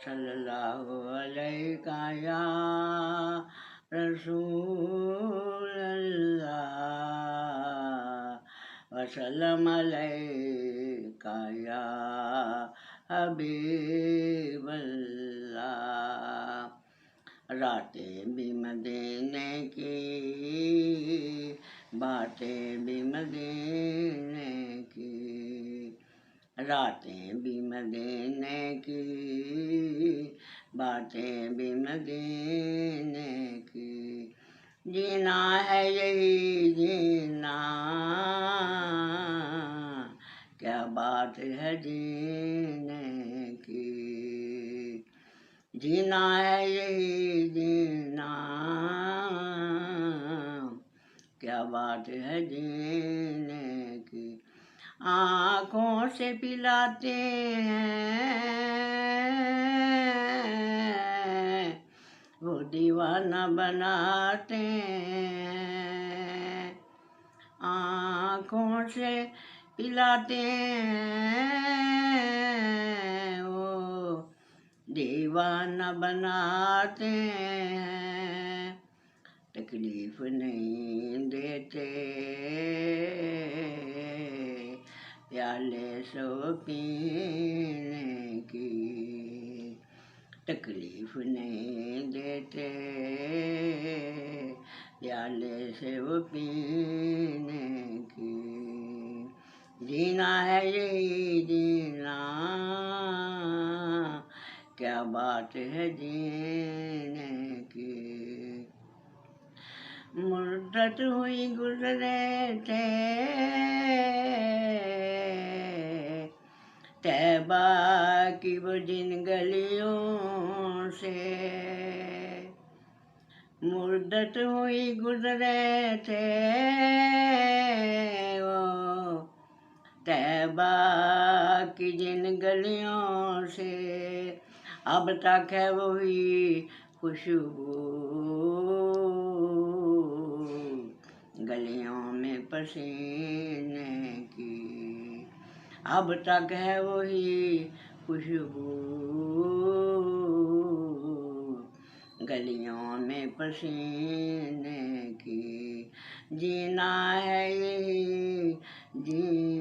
صلی اللہ علیہ یا رسول اللہ وسلم علیہ یا حبیب اللہ۔ راتیں بھی مدینے کی، باتیں بھی مدینے کی، راتیں بھی مدینے کی، باتیں بھی مدینے کی، جینا ہے یہی جینا، کیا بات ہے جینے کی، جینا ہے یہی جینا، کیا بات ہے جینے کی، آنکھوں سے پلاتے ہیں وہ دیوانہ بناتے ہیں، آنکھوں سے پلاتے ہیں وہ دیوانہ بناتے ہیں، تکلیف نہیں دیتے پیالے سو پینے کی، تکلیف نہیں دیتے پیالے سے وہ پینے کی، جینا ہے یہی جینا، کیا بات ہے جینے کی، مدت ہوئی گزرے تھے طیبہ کی وہ جن گلیوں سے، مدت ہوئی گزرے تھے وہ طیبہ کی جن گلیوں سے، اب تک ہے وہی خوشبو گلیوں میں پسینے کی، اب تک ہے وہی خوشبو گلیوں میں پسینے کی، جینا ہے یہی جینا۔